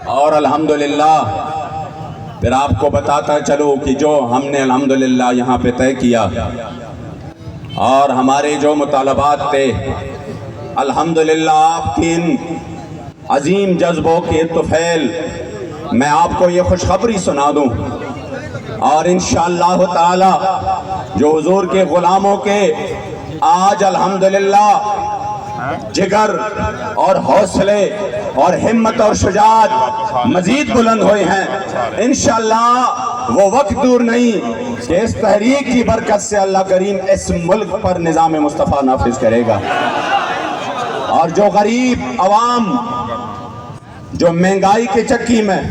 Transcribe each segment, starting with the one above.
اور الحمدللہ پھر آپ کو بتاتا چلوں کہ جو ہم نے الحمدللہ یہاں پہ طے کیا اور ہمارے جو مطالبات تھے، الحمدللہ آپ کی ان عظیم جذبوں کے طفیل میں آپ کو یہ خوشخبری سنا دوں، اور انشاءاللہ تعالی جو حضور کے غلاموں کے آج الحمدللہ جگر اور حوصلے اور ہمت اور شجاعت مزید بلند ہوئے ہیں، انشاءاللہ وہ وقت دور نہیں کہ اس تحریک کی برکت سے اللہ کریم اس ملک پر نظام مصطفیٰ نافذ کرے گا، اور جو غریب عوام جو مہنگائی کے چکی میں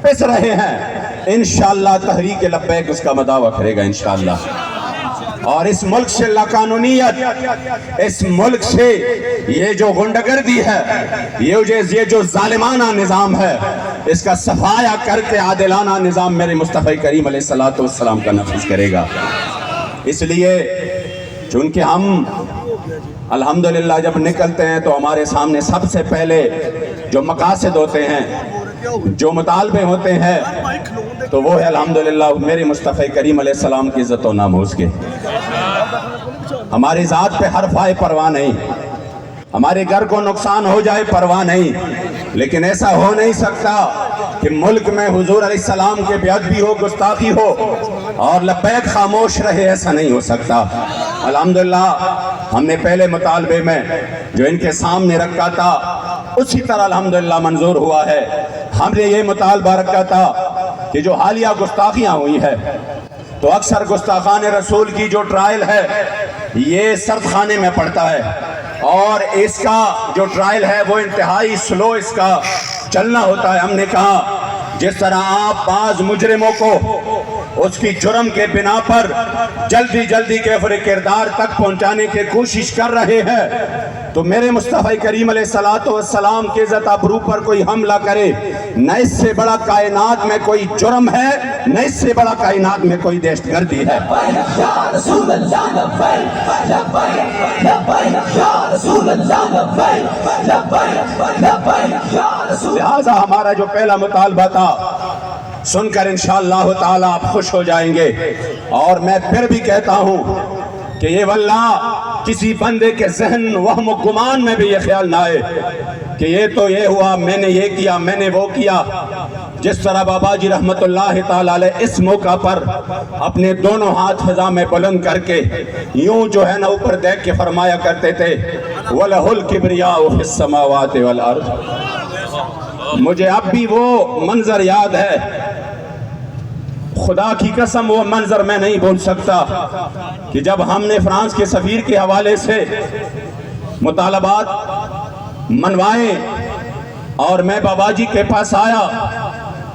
پس رہے ہیں، انشاءاللہ تحریک لبیک اس کا مداوع کرے گا انشاءاللہ، اور اس ملک سے لاقانونیت، اس ملک سے یہ جو غنڈگردی ہے، یہ جو ظالمانہ نظام ہے، اس کا صفایا کر کے عادلانہ نظام میرے مصطفی کریم علیہ السلام کا نافذ کرے گا۔ اس لیے چونکہ ہم الحمدللہ جب نکلتے ہیں تو ہمارے سامنے سب سے پہلے جو مقاصد ہوتے ہیں، جو مطالبے ہوتے ہیں، تو وہ ہے الحمدللہ میرے مصطفی کریم علیہ السلام کی عزت و ناموس کے۔ ہماری ذات پہ حرف آئے پرواہ نہیں، ہمارے گھر کو نقصان ہو جائے پرواہ نہیں، لیکن ایسا ہو نہیں سکتا کہ ملک میں حضور علیہ السلام کے بے ادبی ہو، گستاخی ہو اور لبیک خاموش رہے، ایسا نہیں ہو سکتا۔ الحمدللہ ہم نے پہلے مطالبے میں جو ان کے سامنے رکھا تھا اسی طرح الحمدللہ منظور ہوا ہے۔ ہم نے یہ مطالبہ رکھا تھا کہ جو حالیہ گستاخیاں ہوئی ہے، تو اکثر گستاخان رسول کی جو ٹرائل ہے یہ سرد خانے میں پڑتا ہے، اور اس کا جو ٹرائل ہے وہ انتہائی سلو اس کا چلنا ہوتا ہے۔ ہم نے کہا جس طرح آپ بعض مجرموں کو اس کی جرم کے بنا پر جلدی کیفر کردار تک پہنچانے کی کوشش کر رہے ہیں، تو میرے مصطفی کریم علیہ السلام کے عزت ابرو پر کوئی حملہ کرے، نہ اس سے بڑا کائنات میں کوئی جرم ہے، نہ اس سے بڑا کائنات میں کوئی دہشت گردی ہے۔ لہذا ہمارا جو پہلا مطالبہ تھا سن کر انشاءاللہ تعالی آپ خوش ہو جائیں گے، اور میں پھر بھی کہتا ہوں کہ یہ واللہ کسی بندے کے ذہن وہم و گمان میں بھی یہ خیال نہ آئے کہ یہ تو یہ ہوا، میں نے یہ کیا، میں نے وہ کیا۔ جس طرح بابا جی رحمت اللہ تعالی علیہ اس موقع پر اپنے دونوں ہاتھ فضا میں بلند کر کے یوں جو ہے نا اوپر دیکھ کے فرمایا کرتے تھے وَلَهُ الْكِبْرِيَاءُ فِي السَّمَاوَاتِ وَالْأَرْضِ، مجھے اب بھی وہ منظر یاد ہے، خدا کی قسم وہ منظر میں نہیں بھول سکتا کہ جب ہم نے فرانس کے سفیر کے حوالے سے مطالبات منوائے اور میں بابا جی کے پاس آیا،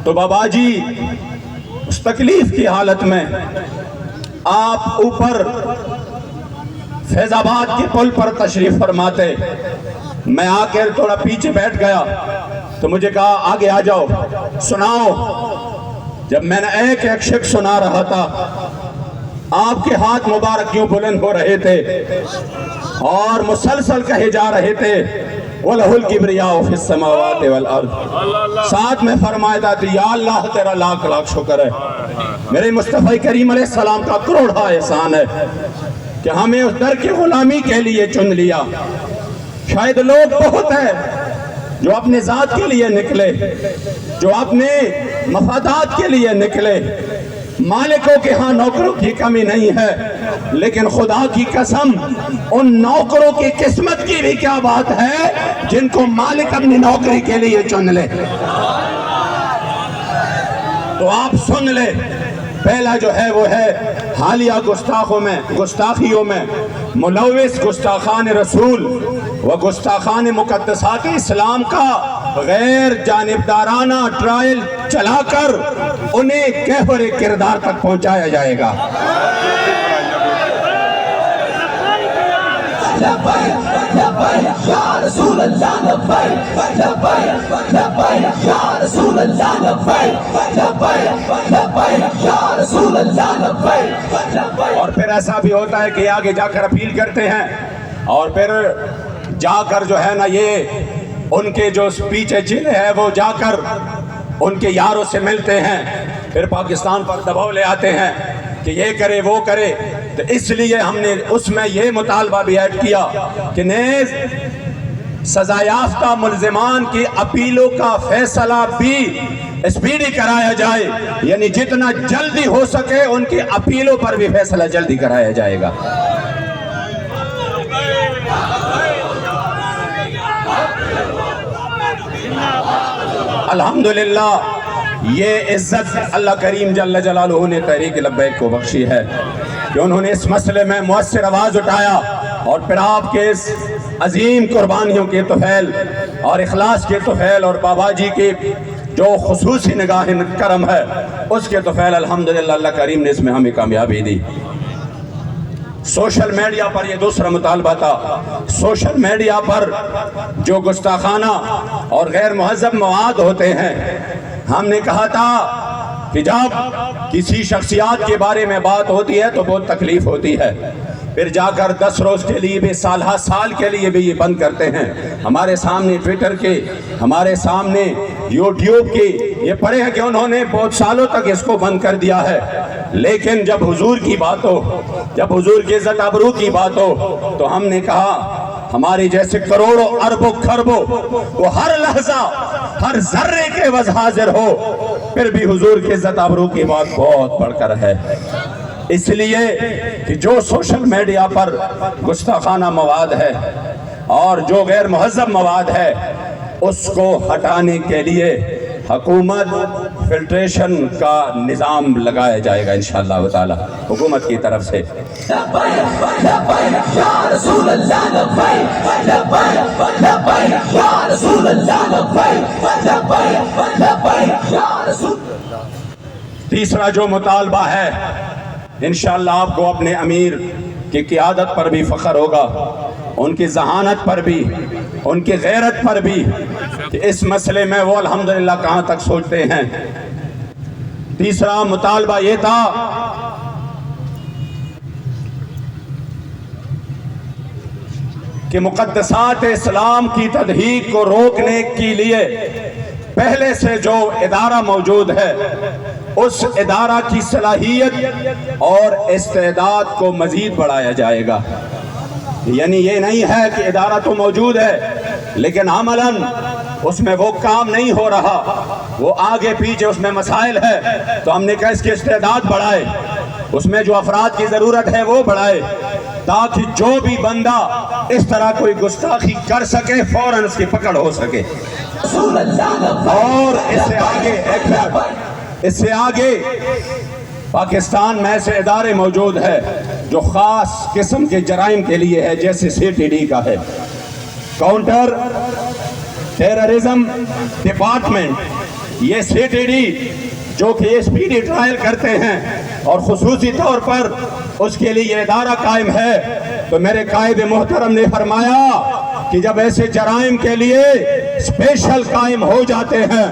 تو بابا جی اس تکلیف کی حالت میں آپ اوپر فیض آباد کے پل پر تشریف فرماتے، میں آ کر تھوڑا پیچھے بیٹھ گیا تو مجھے کہا آگے آ جاؤ سناؤ۔ جب میں نے ایک ایک شخص سنا رہا تھا، آپ کے ہاتھ مبارک کیوں بلند ہو رہے تھے اور مسلسل کہے جا رہے تھے وَلَهُ الْكِبْرِيَاءُ فِي السَّمَاوَاتِ وَالْأَرْضِ، ساتھ میں فرمایا تھا یا اللہ تیرا لاکھ لاکھ شکر ہے، میرے مصطفی کریم علیہ السلام کا کروڑا احسان ہے کہ ہمیں اس در کی غلامی کے لیے چن لیا۔ شاید لوگ بہت ہیں جو اپنے ذات کے لیے نکلے، جو اپنے مفادات کے لیے نکلے، مالکوں کے ہاں نوکروں کی کمی نہیں ہے، لیکن خدا کی قسم ان نوکروں کی قسمت کی بھی کیا بات ہے جن کو مالک اپنی نوکری کے لیے چن لے۔ تو آپ سن لے، پہلا جو ہے وہ ہے حالیہ گستاخیوں میں ملوث گستاخان رسول و گستاخان مقدسات اسلام کا غیر جانبدارانہ ٹرائل چلا کر انہیں کیفر کردار تک پہنچایا جائے گا۔ اور پھر ایسا بھی ہوتا ہے کہ آگے جا کر اپیل کرتے ہیں اور پھر جا کر جو ہے نا یہ ان کے جو پیچھے جن ہے وہ جا کر ان کے یاروں سے ملتے ہیں، پھر پاکستان پر دباؤ لے آتے ہیں کہ یہ کرے وہ کرے. تو اس لیے ہم نے اس میں یہ مطالبہ بھی ایڈ کیا کہ نیز سزا یافتہ ملزمان کی اپیلوں کا فیصلہ بھی اسپیڈی کرایا جائے، یعنی جتنا جلدی ہو سکے ان کی اپیلوں پر بھی فیصلہ جلدی کرایا جائے گا. الحمدللہ یہ عزت اللہ کریم جل جلالہ نے تحریک لبیک کو بخشی ہے کہ انہوں نے اس مسئلے میں مؤثر آواز اٹھایا، اور پھر آپ کے اس عظیم قربانیوں کے طفیل اور اخلاص کے طفیل اور بابا جی کی جو خصوصی نگاہ کرم ہے اس کے طفیل الحمدللہ اللہ کریم نے اس میں ہمیں کامیابی دی. سوشل میڈیا پر یہ دوسرا مطالبہ تھا. سوشل میڈیا پر جو گستاخانہ اور غیر مہذب مواد ہوتے ہیں، ہم نے کہا تھا کہ جب کسی شخصیات کے بارے میں بات ہوتی ہے تو بہت تکلیف ہوتی ہے، پھر جا کر 10 روز کے لیے بھی سال کے لیے بھی یہ بند کرتے ہیں. ہمارے سامنے ٹویٹر کے، ہمارے سامنے یوٹیوب کے یہ پڑے ہیں کہ انہوں نے بہت سالوں تک اس کو بند کر دیا ہے. لیکن جب حضور کی بات ہو، جب حضور کی عزت آبرو کی بات ہو، تو ہم نے کہا ہماری جیسے کروڑوں اربوں خربوں وہ ہر لحظہ ہر ذرے کے عوض حاضر ہو، پھر بھی حضور کی عزت آبرو کی بات بہت بڑھ کر ہے. اس لیے کہ جو سوشل میڈیا پر گستاخانہ مواد ہے اور جو غیر مہذب مواد ہے اس کو ہٹانے کے لیے حکومت فلٹریشن کا نظام لگایا جائے گا انشاءاللہ تعالی حکومت کی طرف سے. تیسرا جو مطالبہ ہے، انشاءاللہ آپ کو اپنے امیر کی قیادت پر بھی فخر ہوگا، ان کی ذہانت پر بھی، ان کی غیرت پر بھی، کہ اس مسئلے میں وہ الحمدللہ کہاں تک سوچتے ہیں. تیسرا مطالبہ یہ تھا کہ مقدسات اسلام کی تضحیک کو روکنے کے لیے پہلے سے جو ادارہ موجود ہے اس ادارہ کی صلاحیت اور استعداد کو مزید بڑھایا جائے گا. یعنی یہ نہیں ہے کہ ادارہ تو موجود ہے لیکن عملاً اس میں وہ کام نہیں ہو رہا، وہ آگے پیچھے اس میں مسائل ہے، تو ہم نے کہا اس کی استعداد بڑھائے، اس میں جو افراد کی ضرورت ہے وہ بڑھائے، تاکہ جو بھی بندہ اس طرح کوئی گستاخی کر سکے فوراً اس کی پکڑ ہو سکے. اور اس سے آگے پاکستان میں ایسے ادارے موجود ہیں جو خاص قسم کے جرائم کے لیے ہے، جیسے CTD کا ہے، کاؤنٹر ٹیررزم ڈپارٹمنٹ. یہ CTD جو کہ اسپیڈی ٹرائل کرتے ہیں اور خصوصی طور پر اس کے لیے یہ ادارہ قائم ہے. تو میرے قائد محترم نے فرمایا کہ جب ایسے جرائم کے لیے اسپیشل قائم ہو جاتے ہیں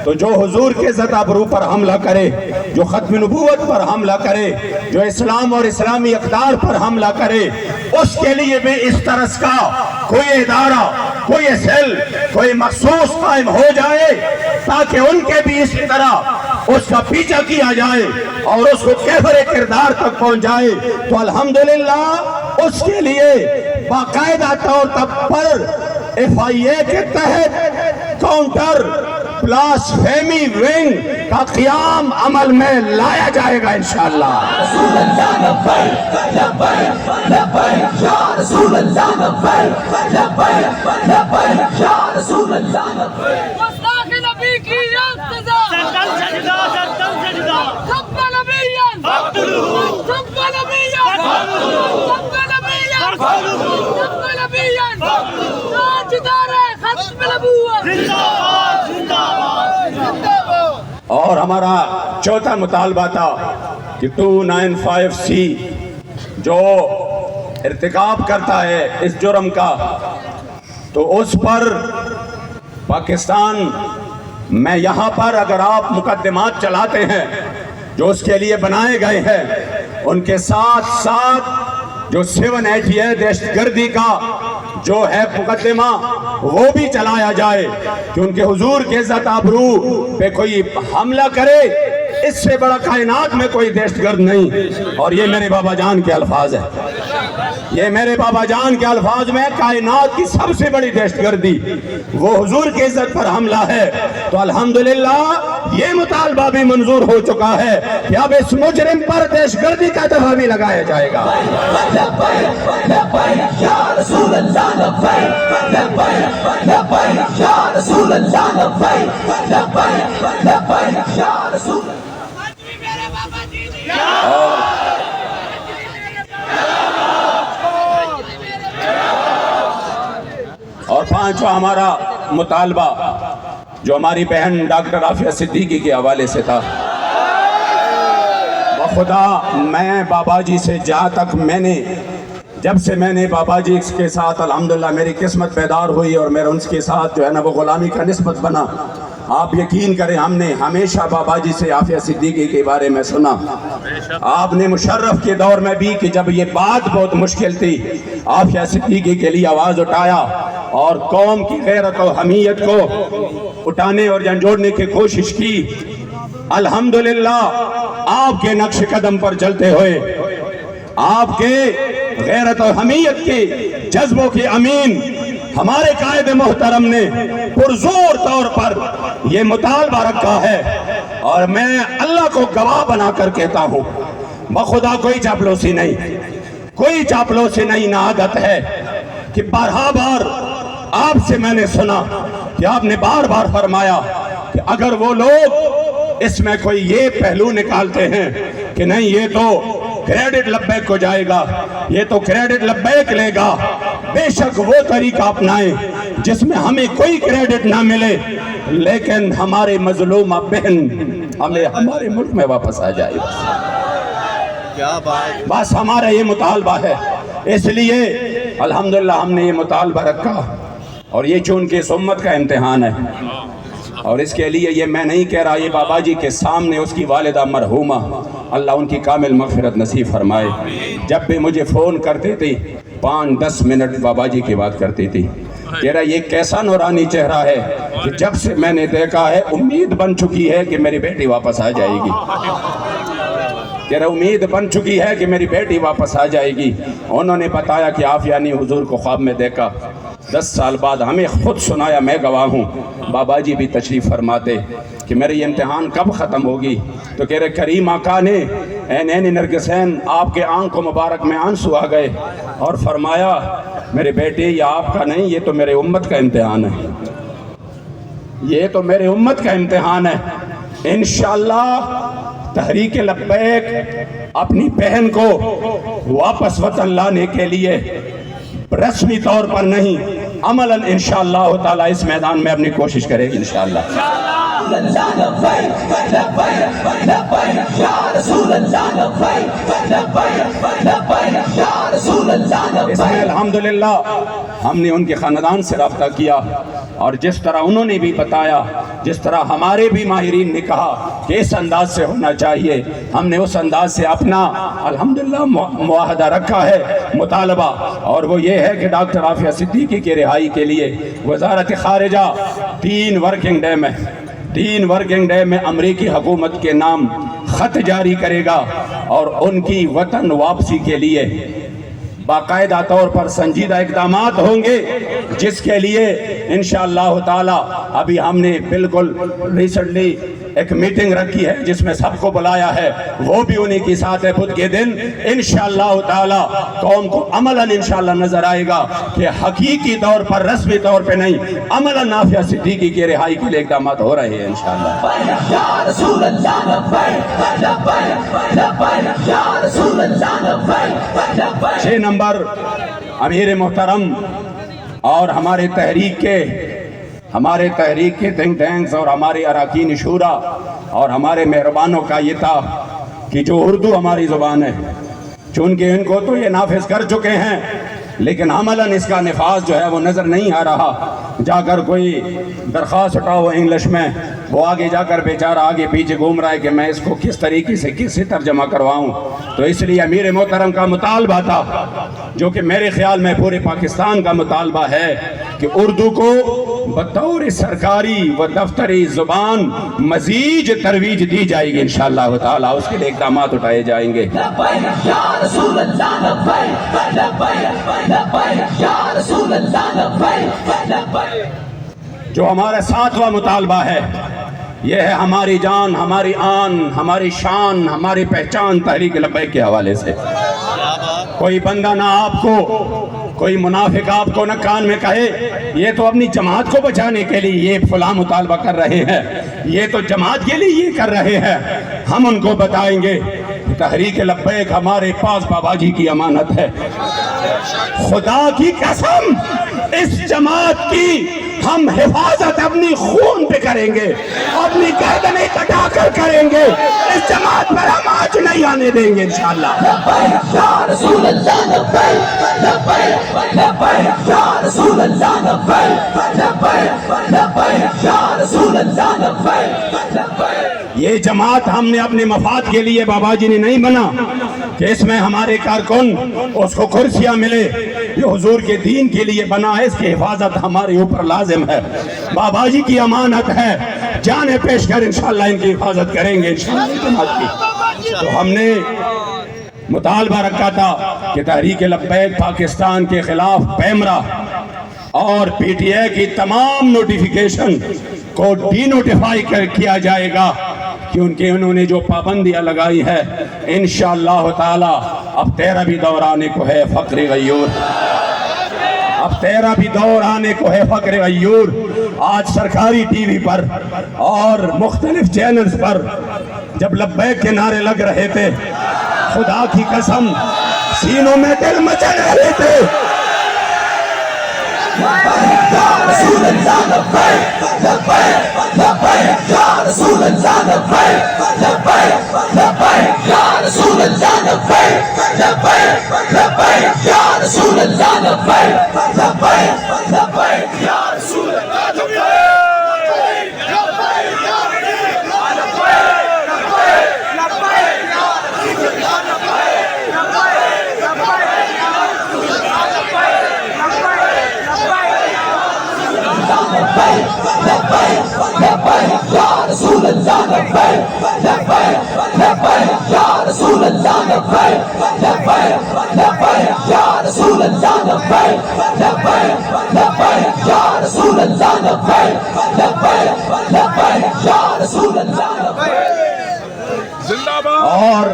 تو جو حضور کے عزت آبرو پر حملہ کرے، جو ختم نبوت پر حملہ کرے، جو اسلام اور اسلامی اقدار پر حملہ کرے، اس کے لیے بھی اس طرح کا کوئی ادارہ، کوئی سیل، کوئی مخصوص قائم ہو جائے تاکہ ان کے بھی اسی طرح اس کا پیچھا کیا جائے اور اس کو کیفر کردار تک پہنچ جائے. تو الحمدللہ اس کے لیے باقاعدہ طور پر FIA کے تحت کاؤنٹر بلاسفیمی ونگ کا قیام عمل میں لایا جائے گا انشاءاللہ. اور ہمارا چوتھا مطالبہ تھا کہ 295C جو ارتکاب کرتا ہے اس جرم کا، تو اس پر پاکستان میں یہاں پر اگر آپ مقدمات چلاتے ہیں جو اس کے لیے بنائے گئے ہیں، ان کے ساتھ ساتھ جو 780 دہشت گردی کا جو ہے مقدمہ وہ بھی چلایا جائے کہ ان کے حضور کے عزت آبرو پہ کوئی حملہ کرے، اس سے بڑا کائنات میں کوئی دہشت گرد نہیں۔ اور یہ میرے بابا جان کے الفاظ ہیں، یہ میرے بابا جان کے الفاظ میں کائنات کی سب سے بڑی دہشت گردی وہ حضور کی عزت پر حملہ ہے۔ تو الحمدللہ یہ مطالبہ بھی منظور ہو چکا ہے کہ اب اس مجرم پر دہشت گردی کا دفعہ بھی لگایا جائے گا۔ اور پانچواں ہمارا مطالبہ جو ہماری بہن ڈاکٹر عافیہ صدیقی کے حوالے سے تھا، بخدا میں بابا جی سے جہاں تک جب سے میں نے بابا جی کے ساتھ الحمدللہ میری قسمت بیدار ہوئی اور میرا ان کے ساتھ جو ہے نا وہ غلامی کا نسبت بنا، آپ یقین کریں ہم نے ہمیشہ بابا جی سے عافیہ صدیقی کے بارے میں سنا۔ آپ نے مشرف کے دور میں بھی کہ جب یہ بات بہت مشکل تھی عافیہ صدیقی کے لیے آواز اٹھایا اور قوم کی غیرت و حمیت کو اٹھانے اور جھنجھوڑنے کی کوشش کی۔ الحمدللہ آپ کے نقش قدم پر چلتے ہوئے، آپ کے غیرت و حمیت کے جذبوں کے امین ہمارے قائد محترم نے پرزور طور پر یہ مطالبہ رکھا ہے، اور میں اللہ کو گواہ بنا کر کہتا ہوں بخدا کوئی چاپلوسی نہیں، کوئی چاپلوسی نہیں، نہ عادت ہے کہ بارہا بار آپ سے میں نے سنا کہ آپ نے بار بار فرمایا کہ اگر وہ لوگ اس میں کوئی یہ پہلو نکالتے ہیں کہ نہیں یہ تو کریڈٹ لبیک کو جائے گا، یہ تو کریڈٹ لبیک لے گا، بے شک وہ طریقہ اپنائیں جس میں ہمیں کوئی کریڈٹ نہ ملے لیکن ہمارے مظلومہ بہن ہمیں ہمارے ملک میں واپس آ جائے۔ بس ہمارا یہ مطالبہ ہے، اس لیے الحمدللہ ہم نے یہ مطالبہ رکھا، اور یہ چونکہ اس امت کا امتحان ہے، اور اس کے لیے یہ میں نہیں کہہ رہا، یہ بابا جی کے سامنے اس کی والدہ مرحومہ اللہ ان کی کامل مغفرت نصیب فرمائے، جب بھی مجھے فون کرتے تھے 5-10 منٹ بابا جی کی بات کرتی تھی، کہہ رہا یہ کیسا نورانی چہرہ ہے کہ جب سے میں نے دیکھا ہے امید بن چکی ہے کہ میری بیٹی واپس آ جائے گی، کہہ رہا امید بن چکی ہے کہ میری بیٹی واپس آ جائے گی۔ انہوں نے بتایا کہ عافیہ نے حضور کو خواب میں دیکھا، 10 سال بعد ہمیں خود سنایا، میں گواہ ہوں، بابا جی بھی تشریف فرماتے کہ میرے یہ امتحان کب ختم ہوگی، تو کہہ رہے کریم آقا نے عینین نرگسین آپ کے آنکھوں مبارک میں آنسو آ گئے اور فرمایا میرے بیٹے یہ آپ کا نہیں، یہ تو میرے امت کا امتحان ہے، یہ تو میرے امت کا امتحان ہے۔ انشاءاللہ تحریک لبیک اپنی بہن کو واپس وطن لانے کے لیے رسمی طور پر نہیں عملاً انشاءاللہ تعالی اس میدان میں اپنی کوشش کرے گی انشاءاللہ۔ اس میں الحمدللہ ہم نے ان کے خاندان سے رابطہ کیا، اور جس طرح انہوں نے بھی بتایا، جس طرح ہمارے بھی ماہرین نے کہا کہ اس انداز سے ہونا چاہیے، ہم نے اس انداز سے اپنا الحمدللہ معاہدہ رکھا ہے، مطالبہ، اور وہ یہ ہے کہ ڈاکٹر عافیہ صدیقی کی رہائی کے لیے وزارت خارجہ 3 ورکنگ ڈے میں امریکی حکومت کے نام خط جاری کرے گا، اور ان کی وطن واپسی کے لیے باقاعدہ طور پر سنجیدہ اقدامات ہوں گے، جس کے لیے انشاءاللہ تعالی ابھی ہم نے بالکل ریسنٹلی ایک میٹنگ رکھی ہے جس میں سب کو بلایا ہے، وہ بھی انہی کی ساتھ ہے۔ بدھ کے دن انشاءاللہ تعالی قوم کو عملاً انشاءاللہ نظر آئے گا کہ حقیقی طور پر رسمی طور پہ نہیں عملاً عافیہ صدیقی کی رہائی کے لیے اقدامات ہو رہے ہیں انشاءاللہ۔ 6 نمبر امیر محترم اور ہمارے تحریک کے تھنک ٹینکس اور ہمارے اراکین شورا اور ہمارے مہربانوں کا یہ تھا کہ جو اردو ہماری زبان ہے، چونکہ ان کو تو یہ نافذ کر چکے ہیں لیکن عملاً اس کا نفاذ جو ہے وہ نظر نہیں آ رہا، جا کر کوئی درخواست اٹھاؤ انگلش میں، وہ آگے جا کر بیچارہ آگے پیچھے گھوم رہا ہے کہ میں اس کو کس طریقے سے کس سے ترجمہ کرواؤں. تو اس لیے امیر محترم کا مطالبہ تھا، جو کہ میرے خیال میں پورے پاکستان کا مطالبہ ہے، کہ اردو کو بطور سرکاری و دفتری زبان مزید ترویج دی جائے گی انشاءاللہ تعالیٰ. اس کے لیے اقدامات اٹھائے جائیں گے. جو ہمارا 7واں مطالبہ ہے، یہ ہے ہماری جان، ہماری آن، ہماری شان، ہماری پہچان تحریک لبیک کے حوالے سے. کوئی بندہ نہ آپ کو، کوئی منافق آپ کو نہ کان میں کہے یہ تو اپنی جماعت کو بچانے کے لیے یہ فلاں مطالبہ کر رہے ہیں، یہ تو جماعت کے لیے یہ کر رہے ہیں. ہم ان کو بتائیں گے کہ تحریک لبیک ہمارے پاس بابا جی کی امانت ہے. خدا کی قسم اس جماعت کی ہم حفاظت اپنی خون پہ کریں گے، اپنی گردنیں کٹا کر کریں گے. اس جماعت پر ہم آج نہیں آنے دیں گے انشاءاللہ. یہ جماعت ہم نے اپنے مفاد کے لیے بابا جی نے نہیں بنا کہ اس میں ہمارے کارکن اس کو کرسیاں ملے. یہ حضور کے دین کے لیے بنا ہے، اس کی حفاظت ہمارے اوپر لازم ہے. بابا جی کی امانت ہے، جانیں پیش کر انشاءاللہ ان کی حفاظت کریں گے انشاءاللہ جماعت کی. تو ہم نے مطالبہ رکھا تھا کہ تحریک لبیک پاکستان کے خلاف پیمرا اور پی ٹی اے کی تمام نوٹیفیکیشن کو ڈی نوٹیفائی کیا جائے گا، کیونکہ انہوں نے جو پابندیاں لگائی ہے انشاءاللہ تعالی. اب تیرا بھی دور آنے کو ہے فقر غیور، اب تیرا بھی دور آنے کو ہے فقر غیور. آج سرکاری ٹی وی پر اور مختلف چینلز پر جب لبیک کے نعرے لگ رہے تھے، خدا کی قسم سینوں میں دل مچل رہے تھے. یا رسول اللہ لبیک لبیک لبیک یا رسول اللہ لبیک لبیک لبیک یا رسول اللہ لبیک لبیک لبیک یا رسول اللہ لبیک لبیک لبیک یا رسول اللہ رسول اللہ لبیک لبیک لبیک یا رسول اللہ لبیک لبیک لبیک یا رسول اللہ لبیک لبیک لبیک یا رسول اللہ لبیک لبیک لبیک یا رسول اللہ لبیک زندہ باد. اور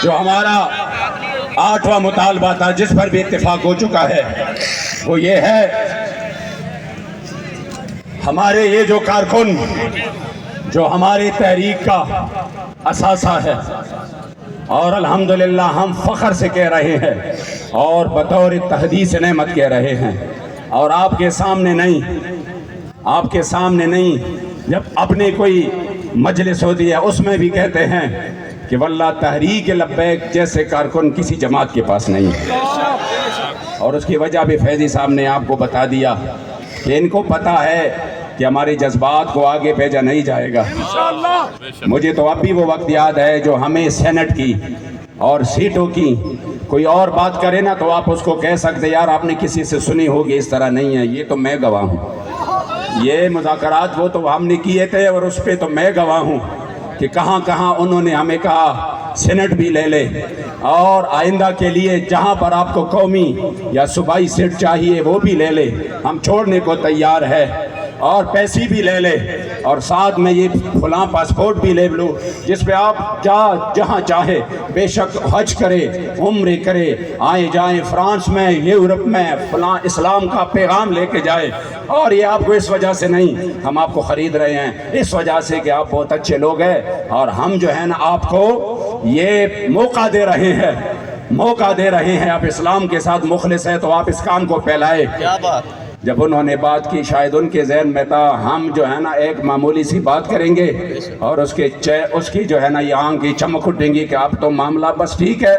جو ہمارا 8واں مطالبہ تھا جس پر بھی اتفاق ہو چکا ہے، وہ یہ ہے ہمارے یہ جو کارکن جو ہماری تحریک کا اثاثہ ہے، اور الحمدللہ ہم فخر سے کہہ رہے ہیں اور بطور تحدیث نعمت کہہ رہے ہیں، اور آپ کے سامنے نہیں جب اپنے کوئی مجلس ہوتی ہے اس میں بھی کہتے ہیں کہ واللہ تحریک لبیک جیسے کارکن کسی جماعت کے پاس نہیں ہے. اور اس کی وجہ بھی فیضی صاحب نے آپ کو بتا دیا کہ ان کو پتہ ہے کہ ہمارے جذبات کو آگے بھیجا نہیں جائے گا. مجھے تو اب بھی وہ وقت یاد ہے جو ہمیں سینٹ کی اور سیٹوں کی کوئی اور بات کرے نا تو آپ اس کو کہہ سکتے یار آپ نے کسی سے سنی ہوگی، اس طرح نہیں ہے. یہ تو میں گواہ ہوں، یہ مذاکرات وہ تو ہم نے کیے تھے اور اس پہ تو میں گواہ ہوں کہ کہاں کہاں انہوں نے ہمیں کہا سینٹ بھی لے لے، اور آئندہ کے لیے جہاں پر آپ کو قومی یا صوبائی سیٹ چاہیے وہ بھی لے لے، ہم چھوڑنے کو تیار ہے، اور پیسے بھی لے لے، اور ساتھ میں یہ فلاں پاسپورٹ بھی لے لو جس پہ آپ جہاں چاہے بے شک حج کرے، عمرے کرے، آئے جائیں فرانس میں، یورپ میں، فلاں اسلام کا پیغام لے کے جائے. اور یہ آپ کو اس وجہ سے نہیں، ہم آپ کو خرید رہے ہیں اس وجہ سے کہ آپ بہت اچھے لوگ ہیں، اور ہم جو ہے نا آپ کو یہ موقع دے رہے ہیں، آپ اسلام کے ساتھ مخلص ہیں تو آپ اس کام کو پھیلائے. کیا بات. جب انہوں نے بات کی شاید ان کے ذہن میں تھا ہم جو ہے نا ایک معمولی سی بات کریں گے اور اس کی جو ہے نا یہ آنکھ کی چمک اٹھیں گی کہ اب تو معاملہ بس ٹھیک ہے.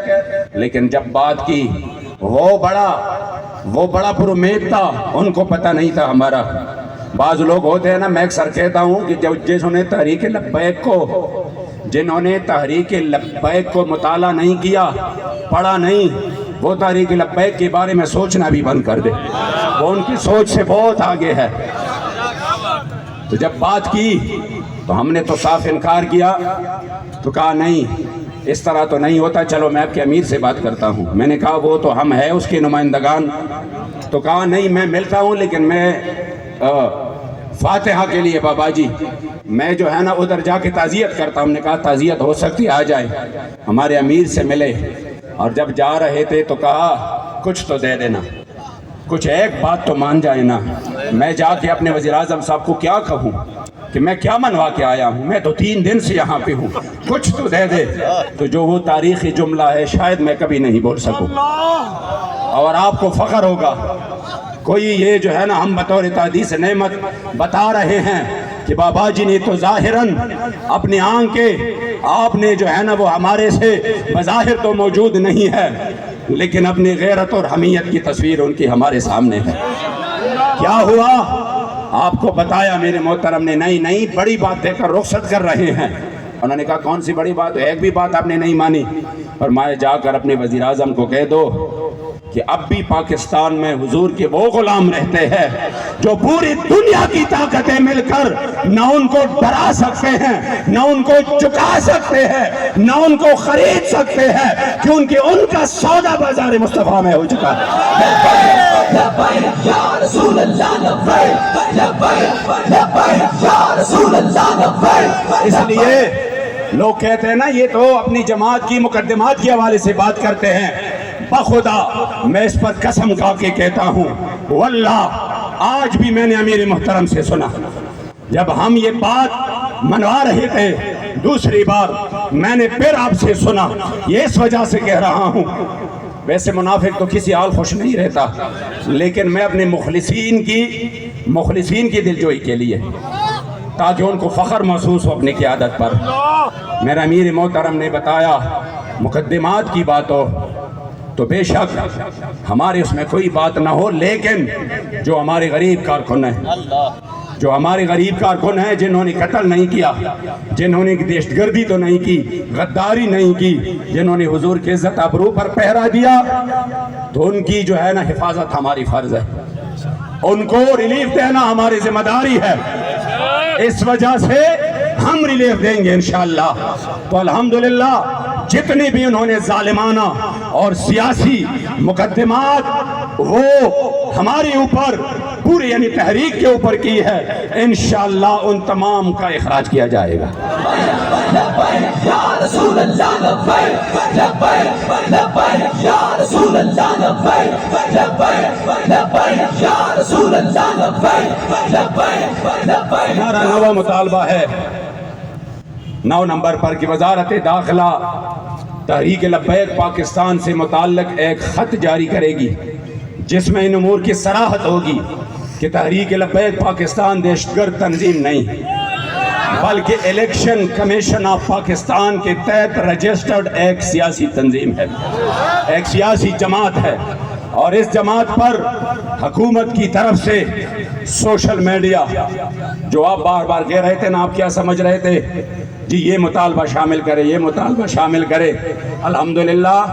لیکن جب بات کی وہ بڑا پر امید تھا، ان کو پتہ نہیں تھا ہمارا بعض لوگ ہوتے ہیں نا، میں اکثر کہتا ہوں کہ جنہوں نے تحریک لبیک کو مطالعہ نہیں کیا، پڑھا نہیں، وہ تحریک لبیک کے بارے میں سوچنا بھی بند کر دے، وہ ان کی سوچ سے بہت آگے ہے۔ تو جب بات کی تو ہم نے تو صاف انکار کیا، تو کہا نہیں اس طرح تو نہیں ہوتا، چلو میں آپ کے امیر سے بات کرتا ہوں۔ میں نے کہا وہ تو ہم ہیں اس کے نمائندگان، تو کہا نہیں میں ملتا ہوں، لیکن میں فاتحہ کے لیے بابا جی میں جو ہے نا ادھر جا کے تعزیت کرتا ہوں۔ ہم نے کہا تعزیت ہو سکتی آ جائے، ہمارے امیر سے ملے، اور جب جا رہے تھے تو کہا کچھ تو دے دینا، کچھ ایک بات تو مان جائے نا۔ میں جا کے اپنے وزیر اعظم صاحب کو کیا کہوں کہ میں کیا منوا کے آیا ہوں، میں تو 3 دن سے یہاں پہ ہوں، کچھ تو دے دے۔ تو جو وہ تاریخی جملہ ہے شاید میں کبھی نہیں بول سکوں، اور آپ کو فخر ہوگا۔ کوئی یہ جو ہے نا ہم بطور تحدیث نعمت بتا رہے ہیں کہ بابا جی نے تو ظاہراً اپنی آنکھ کے آپ نے جو ہے نا وہ ہمارے سے بظاہر تو موجود نہیں ہے، لیکن اپنی غیرت اور حمیت کی تصویر ان کی ہمارے سامنے ہے۔ کیا ہوا آپ کو بتایا میرے محترم نے، نہیں بڑی بات دے کر رخصت کر رہے ہیں۔ انہوں نے کہا کون سی بڑی بات؟ ایک بھی بات آپ نے نہیں مانی۔ اور میں جا کر اپنے وزیر اعظم کو کہہ دو کہ اب بھی پاکستان میں حضور کے وہ غلام رہتے ہیں جو پوری دنیا کی طاقتیں مل کر نہ ان کو ڈرا سکتے ہیں، نہ ان کو چکا سکتے ہیں، نہ ان کو خرید سکتے ہیں، کیونکہ ان کا سودا بازار مصطفیٰ میں ہو چکا ہے۔ لبیک یا رسول اللہ، لبیک لبیک یا رسول اللہ لبیک۔ اس لیے لوگ کہتے ہیں نا یہ تو اپنی جماعت کی مقدمات کے حوالے سے بات کرتے ہیں، بخدا میں اس پر قسم کھا کے کہتا ہوں واللہ آج بھی میں نے امیر محترم سے سنا، جب ہم یہ بات منوا رہے تھے دوسری بار میں نے پھر آپ سے سنا، یہ اس وجہ سے کہہ رہا ہوں، ویسے منافق تو کسی حال خوش نہیں رہتا، لیکن میں اپنے مخلصین کی دلجوئی کے لیے تاکہ ان کو فخر محسوس ہو اپنی قیادت پر، میرا امیر محترم نے بتایا مقدمات کی بات ہو تو بے شک ہمارے اس میں کوئی بات نہ ہو، لیکن جو ہمارے غریب کارکن ہیں جنہوں نے قتل نہیں کیا، جنہوں نے دہشت گردی تو نہیں کی، غداری نہیں کی، جنہوں نے حضور کی عزت آبرو پر پہرا دیا، تو ان کی جو ہے نا حفاظت ہماری فرض ہے، ان کو ریلیف دینا ہماری ذمہ داری ہے، اس وجہ سے ہم ریلیف دیں گے انشاءاللہ۔ تو الحمدللہ جتنی بھی انہوں نے ظالمانہ اور سیاسی مقدمات وہ ہمارے اوپر پوری یعنی تحریک کے اوپر کی ہے، انشاءاللہ ان تمام کا اخراج کیا جائے گا۔ لبیک یا رسول اللہ لبیک، لبیک لبیک یا رسول اللہ لبیک، لبیک لبیک یا رسول اللہ لبیک، لبیک لبیک۔ ہمارا نواں مطالبہ ہے 9 نمبر پر کہ وزارت داخلہ تحریک لبیک پاکستان سے متعلق ایک خط جاری کرے گی جس میں ان امور کی صراحت ہوگی کہ تحریک لبیک پاکستان دہشت گرد تنظیم نہیں بلکہ الیکشن کمیشن آف پاکستان کے تحت رجسٹرڈ ایک سیاسی تنظیم ہے، ایک سیاسی جماعت ہے، اور اس جماعت پر حکومت کی طرف سے سوشل میڈیا جو آپ بار بار کہہ رہے تھے نا، آپ کیا سمجھ رہے تھے جی یہ مطالبہ شامل کرے، یہ مطالبہ شامل کرے، الحمدللہ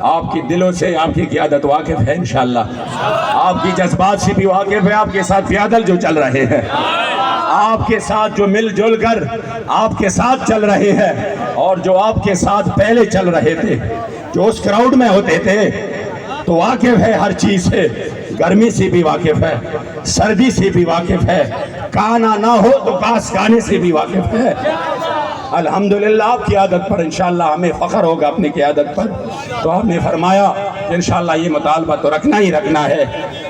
آپ کی دلوں سے آپ کی قیادت واقف ہے، انشاءاللہ آپ کی جذبات سے بھی واقف ہے، آپ کے ساتھ پیادل جو چل رہے ہیں، آپ کے ساتھ جو مل جل کر آپ کے ساتھ چل رہے ہیں، اور جو آپ کے ساتھ پہلے چل رہے تھے، جو اس کراؤڈ میں ہوتے تھے، تو واقف ہے ہر چیز سے، گرمی سے بھی واقف ہے، سردی سے بھی واقف ہے، کانا نہ ہو تو کاس کانے سے بھی واقف ہے۔ الحمدللہ آپ کی قیادت پر انشاءاللہ ہمیں فخر ہوگا اپنی قیادت پر، تو ہم نے فرمایا کہ انشاءاللہ یہ مطالبہ تو رکھنا ہی رکھنا ہے،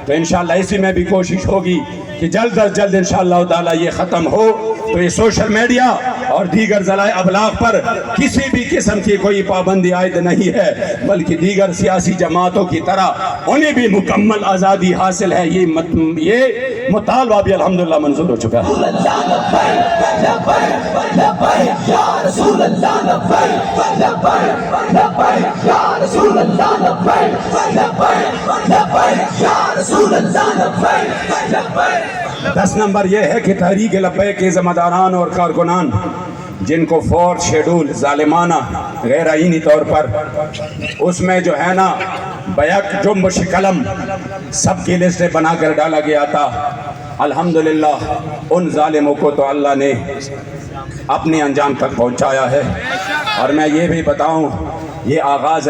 تو انشاءاللہ اسی میں بھی کوشش ہوگی کہ جلد از جلد انشاءاللہ تعالی یہ ختم ہو، تو یہ سوشل میڈیا اور دیگر ذرائع ابلاغ پر کسی بھی قسم کی کوئی پابندی عائد نہیں ہے، بلکہ دیگر سیاسی جماعتوں کی طرح انہیں بھی مکمل آزادی حاصل ہے، یہ مطالبہ بھی الحمدللہ منظور ہو چکا ہے۔ 10 نمبر یہ ہے کہ تحریک لبیک کے ذمہ داران اور کارکنان جن کو فورتھ شیڈول ظالمانہ غیر آئینی طور پر اس میں جو ہے نا بیک جنبش قلم سب کی لسٹیں بنا کر ڈالا گیا تھا، الحمدللہ ان ظالموں کو تو اللہ نے اپنے انجام تک پہنچایا ہے۔ اور میں یہ بھی بتاؤں یہ آغاز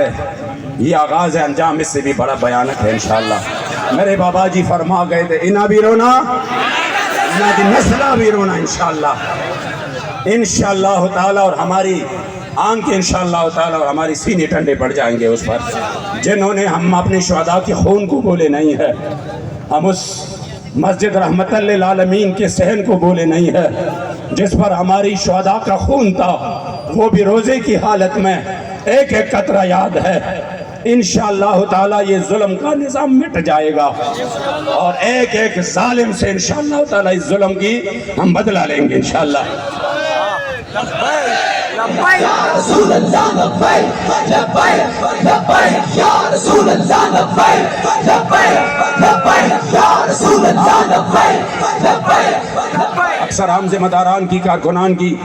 ہے، انجام اس سے بھی بڑا بیانک ہے انشاءاللہ۔ میرے بابا جی فرما گئے تھے انہا بھی رونا انہا دی نسلہ بھی رونا انشاءاللہ تعالی، اور ہماری آنکھ انشاءاللہ تعالی اور ہماری سینے ٹھنڈے پڑ جائیں گے اس پر جنہوں نے ہم اپنی شہداء کے خون کو بولے نہیں ہے، ہم اس مسجد رحمت للعالمین کے صحن کو بولے نہیں ہے جس پر ہماری شہداء کا خون تھا، وہ بھی روزے کی حالت میں ایک ایک قطرہ یاد ہے۔ انشاءاللہ تعالی یہ ظلم کا نظام مٹ جائے گا اور ایک ایک ظالم سے انشاءاللہ تعالی اس ظلم کی ہم بدلہ لیں گے انشاءاللہ۔ یا رسول اللہ لبیک لبیک لبیک یا رسول اللہ لبیک لبیک لبیک یا رسول اللہ لبیک لبیک۔ اکثر ہم ذمہ داران کی کارکنان کی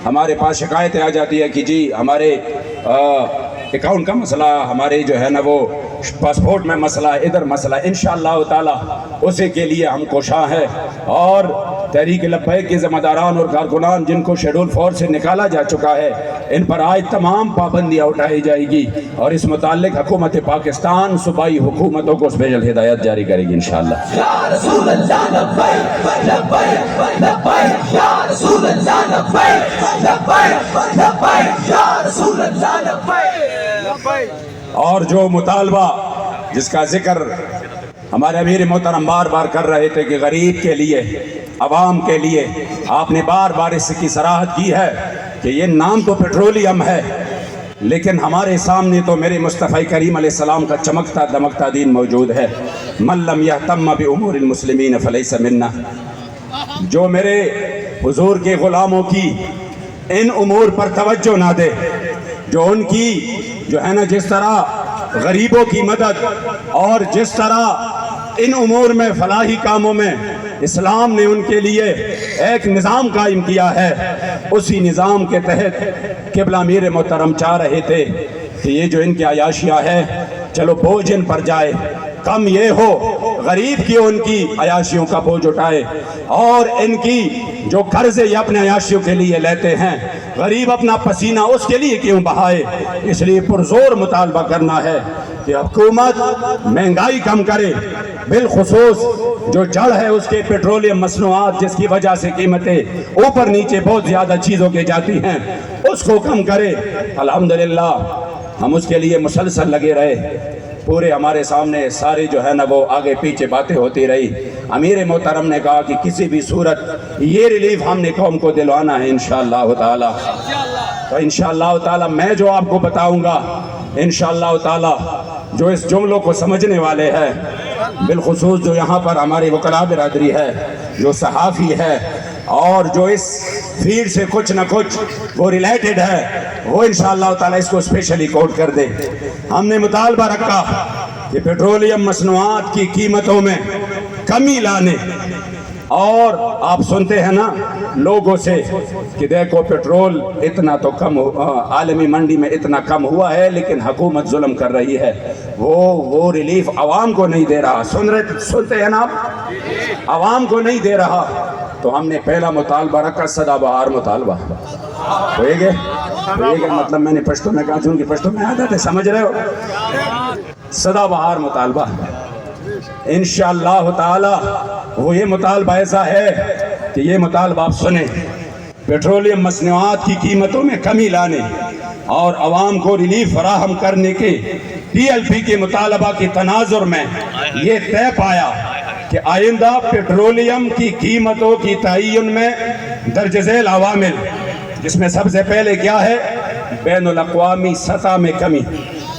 ہمارے پاس شکایتیں آ جاتی ہے کہ جی ہمارے اکاؤنٹ کا مسئلہ، ہمارے جو ہے نا وہ پاسپورٹ میں مسئلہ، ادھر مسئلہ، انشاءاللہ تعالی اسی کے لیے ہم کوشاں ہیں۔ اور تحریک لبیک کے ذمہ داران اور کارکنان جن کو شیڈول 4 سے نکالا جا چکا ہے ان پر آج تمام پابندیاں اٹھائی جائے گی اور اس متعلق حکومت پاکستان صوبائی حکومتوں کو اسپیشل ہدایت جاری کرے گی انشاءاللہ۔ یا رسول اللہ لبیک لبیک لبیک یا رسول اللہ لبیک لبیک لبیک یا رسول اللہ لبیک۔ اور جو مطالبہ جس کا ذکر ہمارے امیر محترم بار بار کر رہے تھے کہ غریب کے لیے، عوام کے لیے، آپ نے بار بار اس کی صراحت کی ہے کہ یہ نام تو پیٹرولیم ہے لیکن ہمارے سامنے تو میرے مصطفی کریم علیہ السلام کا چمکتا دمکتا دین موجود ہے۔ من لم یہتم بامور المسلمین فلیس منا، جو میرے حضور کے غلاموں کی ان امور پر توجہ نہ دے، جو ان کی جو ہے نا جس طرح غریبوں کی مدد اور جس طرح ان امور میں فلاحی کاموں میں اسلام نے ان کے لیے ایک نظام قائم کیا ہے، اسی نظام کے تحت قبلہ امیر محترم چاہ رہے تھے کہ یہ جو ان کی عیاشیاں ہے چلو بوجھ ان پر جائے، کم یہ ہو غریب کی ان کی عیاشیوں کا بوجھ اٹھائے، اور ان کی جو قرضے یہ اپنے عیاشیوں کے لیے لیتے ہیں غریب اپنا پسینہ اس کے لیے کیوں بہائے۔ اس لیے پرزور مطالبہ کرنا ہے کہ حکومت مہنگائی کم کرے، بالخصوص جو جڑ ہے اس کے پیٹرولیم مصنوعات جس کی وجہ سے قیمتیں اوپر نیچے بہت زیادہ چیزوں کے جاتی ہیں اس کو کم کرے۔ الحمدللہ ہم اس کے لیے مسلسل لگے رہے، پورے ہمارے سامنے سارے جو ہے نا وہ آگے پیچھے باتیں ہوتی رہی۔ امیر محترم نے کہا کہ کسی بھی صورت یہ ریلیف ہم نے قوم کو دلوانا ہے انشاءاللہ تعالی۔ تو انشاءاللہ تعالی میں جو آپ کو بتاؤں گا انشاءاللہ تعالی جو اس جملوں کو سمجھنے والے ہیں، بالخصوص جو یہاں پر ہماری وکلاء برادری ہے، جو صحافی ہے اور جو اس فیلڈ سے کچھ نہ کچھ وہ ریلیٹڈ ہے، وہ انشاءاللہ تعالی اس کو اسپیشلی کوٹ کر دے۔ ہم نے مطالبہ رکھا کہ پیٹرولیم مصنوعات کی قیمتوں میں کمی لانے، اور آپ سنتے ہیں نا لوگوں سے کہ دیکھو پیٹرول اتنا تو کم عالمی منڈی میں اتنا کم ہوا ہے لیکن حکومت ظلم کر رہی ہے، وہ ریلیف عوام کو نہیں دے رہا۔ سنتے ہیں نا آپ، عوام کو نہیں دے رہا۔ تو ہم نے پہلا مطالبہ رکھا سدا بہار مطالبہ، ہوئے گے مطلب میں نے پشتو میں کہا چونکہ پشتو میں آتا تھے سمجھ رہے ہو، سدا بہار مطالبہ انشاءاللہ تعالی وہ یہ مطالبہ ایسا ہے کہ یہ مطالبہ آپ سنیں، پیٹرولیم مصنوعات کی قیمتوں میں کمی لانے اور عوام کو ریلیف فراہم کرنے کے ٹی ایل پی کے مطالبہ کی تناظر میں یہ طے پایا کہ آئندہ پیٹرولیم کی قیمتوں کی تعین میں درج ذیل عوامل، جس میں سب سے پہلے کیا ہے بین الاقوامی سطح میں کمی۔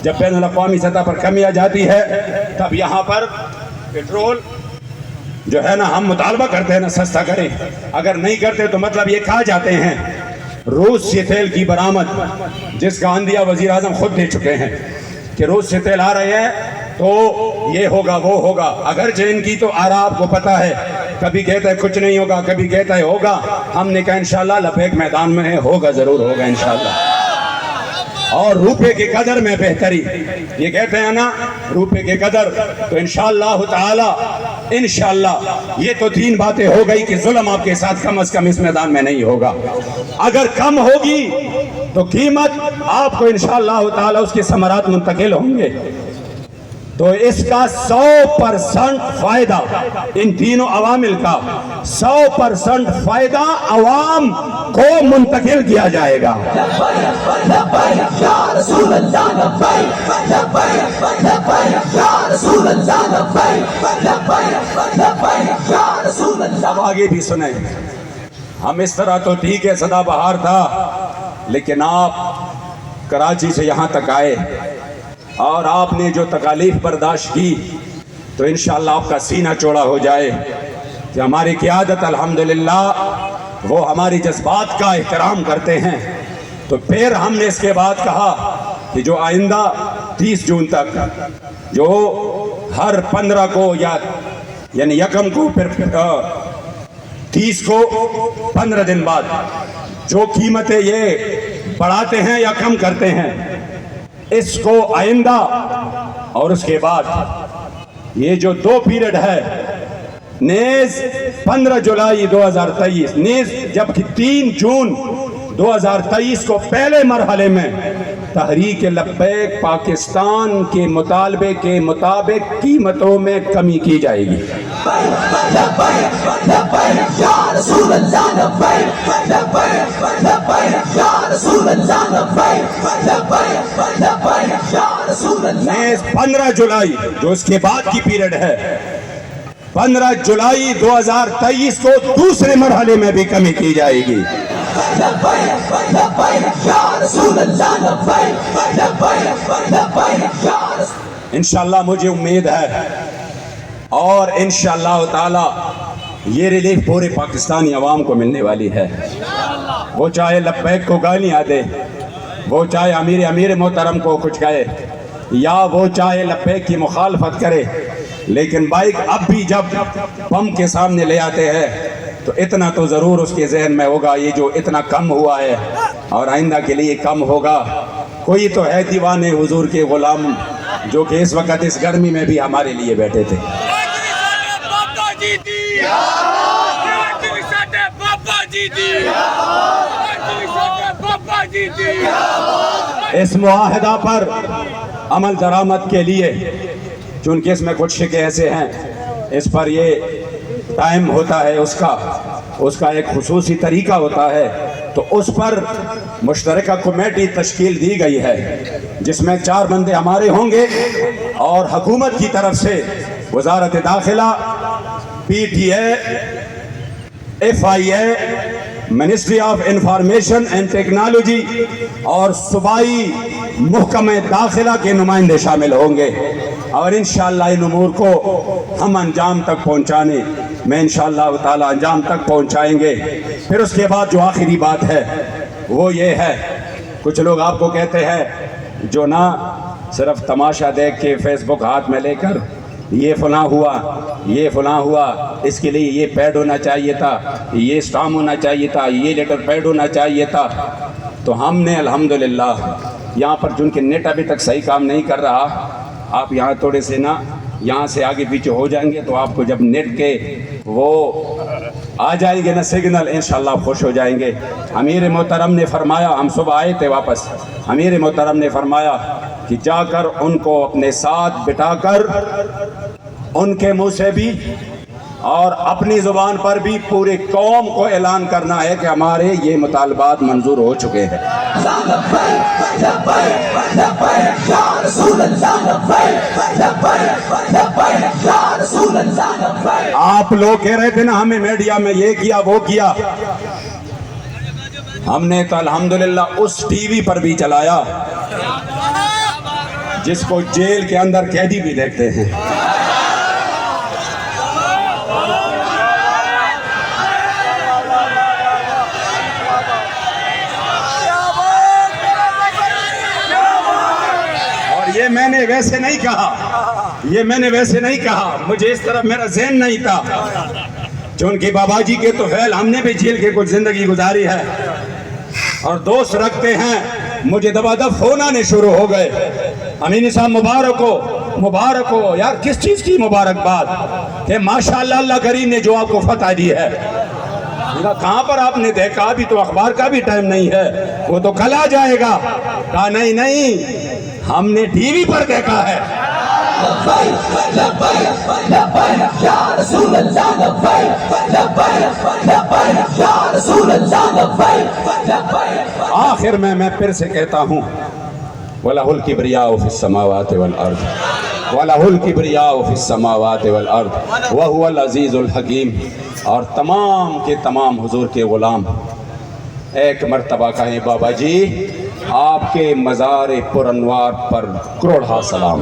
جب بین الاقوامی سطح پر کمی آ جاتی ہے تب یہاں پر پیٹرول جو ہے نا ہم مطالبہ کرتے ہیں نا سستا کریں، اگر نہیں کرتے تو مطلب یہ کہا جاتے ہیں روس سے تیل کی برآمد، جس کا عندیہ وزیر اعظم خود دے چکے ہیں کہ روس سے تیل آ رہے ہیں تو یہ ہوگا وہ ہوگا. اگرچہ ان کی تو آرا آپ کو پتہ ہے, کبھی کہتا ہے کچھ نہیں ہوگا, کبھی کہتا ہے ہوگا. ہم نے کہا انشاءاللہ لبیک میدان میں ہے, ہوگا ضرور ہوگا انشاءاللہ. اور روپے کی قدر میں بہتری, یہ کہتے ہیں نا روپے کی قدر, تو انشاءاللہ تعالی انشاءاللہ یہ تو 3 باتیں ہو گئی کہ ظلم آپ کے ساتھ کم از کم اس میدان میں نہیں ہوگا. اگر کم ہوگی تو قیمت آپ کو انشاءاللہ تعالی اس کے ثمرات منتقل ہوں گے. تو اس کا 100% فائدہ ان تینوں عوامل کا 100% فائدہ عوام کو منتقل کیا جائے گا. لبیک یا رسول اللہ لبیک لبیک لبیک یا رسول اللہ لبیک لبیک لبیک یا رسول اللہ. اب آگے بھی سنیں, ہم اس طرح تو ٹھیک ہے سدا بہار تھا, لیکن آپ کراچی سے یہاں تک آئے اور آپ نے جو تکالیف برداشت کی, تو انشاءاللہ آپ کا سینہ چوڑا ہو جائے کہ ہماری قیادت الحمدللہ وہ ہماری جذبات کا احترام کرتے ہیں. تو پھر ہم نے اس کے بعد کہا کہ جو آئندہ 30 جون تک, جو ہر 15 کو یعنی یکم کو, پھر 30 کو 15 دن بعد جو قیمتیں یہ بڑھاتے ہیں یا کم کرتے ہیں, اس کو آئندہ اور اس کے بعد یہ جو 2 پیریڈ ہے, نیز 15 جولائی 2023 نیز جبکہ 3 جون 2023 کو پہلے مرحلے میں تحریک لبیک پاکستان کے مطالبے کے مطابق قیمتوں میں کمی کی جائے گی. لبیک لبیک یا رسول اللہ لبیک لبیک لبیک یا رسول اللہ لبیک لبیک لبیک یا رسول اللہ. نیز 15 جولائی جو اس کے بعد کی پیریڈ ہے, 15 جولائی 2023 کو دوسرے مرحلے میں بھی کمی کی جائے گی. لبیک لبیک یا رسول اللہ لبیک لبیک لبیک یا رسول. انشاءاللہ مجھے امید ہے اور انشاءاللہ تعالی یہ ریلیف پورے پاکستانی عوام کو ملنے والی ہے. وہ چاہے لبیک کو گالیاں دے, وہ چاہے امیر محترم کو کچھ کہے, یا وہ چاہے لبیک کی مخالفت کرے, لیکن بائک اب بھی جب پمپ کے سامنے لے آتے ہیں تو اتنا تو ضرور اس کے ذہن میں ہوگا, یہ جو اتنا کم ہوا ہے اور آئندہ کے لیے کم ہوگا. کوئی تو ہے دیوانے حضور کے غلام جو کہ اس وقت اس گرمی میں بھی ہمارے لیے بیٹھے تھے. اس معاہدہ پر عمل درآمد کے لیے چونکہ اس میں کچھ شکے ایسے ہیں, اس پر یہ ٹائم ہوتا ہے, اس کا ایک خصوصی طریقہ ہوتا ہے, تو اس پر مشترکہ کمیٹی تشکیل دی گئی ہے جس میں 4 بندے ہمارے ہوں گے اور حکومت کی طرف سے وزارت داخلہ, P T A, F I A, ministry of information and technology اور صوبائی محکمہ داخلہ کے نمائندے شامل ہوں گے. اور انشاءاللہ ان امور کو ہم انجام تک پہنچانے میں انشاءاللہ تعالی انجام تک پہنچائیں گے. پھر اس کے بعد جو آخری بات ہے وہ یہ ہے, کچھ لوگ آپ کو کہتے ہیں جو نہ صرف تماشا دیکھ کے فیس بک ہاتھ میں لے کر یہ فلاں ہوا, یہ فلاں ہوا, اس کے لیے یہ پیڈ ہونا چاہیے تھا, یہ اسٹام ہونا چاہیے تھا, یہ لیٹر پیڈ ہونا چاہیے تھا. تو ہم نے الحمدللہ یہاں پر چونکہ نیٹ ابھی تک صحیح کام نہیں کر رہا, آپ یہاں تھوڑے سے نا یہاں سے آگے پیچھے ہو جائیں گے تو آپ کو جب نیٹ کے وہ آ جائیں گے نا سگنل, انشاءاللہ خوش ہو جائیں گے. امیر محترم نے فرمایا, ہم صبح آئے تھے واپس, امیر محترم نے فرمایا کہ جا کر ان کو اپنے ساتھ بٹھا کر ان کے منہ سے بھی اور اپنی زبان پر بھی پورے قوم کو اعلان کرنا ہے کہ ہمارے یہ مطالبات منظور ہو چکے ہیں. آپ لوگ کہہ رہے تھے نا ہمیں میڈیا میں یہ کیا وہ کیا, ہم نے تو الحمدللہ اس ٹی وی پر بھی چلایا جس کو جیل کے اندر قیدی بھی دیکھتے ہیں. اور یہ میں نے ویسے نہیں کہا, یہ میں نے ویسے نہیں کہا، مجھے اس طرف میرا ذہن نہیں تھا، چونکہ بابا جی کے تو فعل ہم نے بھی جھیل کے کچھ زندگی گزاری ہے اور دوست رکھتے ہیں، مجھے دبا دب فون آنے شروع ہو گئے، امین صاحب مبارک ہو یار، کس چیز کی مبارکباد کہ ماشاءاللہ اللہ کریم نے جو آپ کو فتح دی ہے۔ کہاں پر آپ نے دیکھا؟ ابھی تو اخبار کا بھی ٹائم نہیں ہے، وہ تو کل آ جائے گا۔ کہا نہیں، ہم نے ٹی وی پر دیکھا ہے۔ لبیک لبیک لبیک یا رسول اللہ، لبیک لبیک لبیک یا رسول اللہ، لبیک لبیک۔ آخر میں پھر سے کہتا ہوں، وَلَهُ الْكِبْرِيَاءُ فِي السَّمَاوَاتِ وَالْأَرْضِ وَلَهُ الْكِبْرِيَاءُ فِي السَّمَاوَاتِ وَالْأَرْضِ وَهُوَ الْعَزِيزُ الْحَكِيمُ۔ اور تمام کے تمام حضور کے غلام ایک مرتبہ کہیں بابا جی آپ کے مزار پر انوار پر کروڑا سلام۔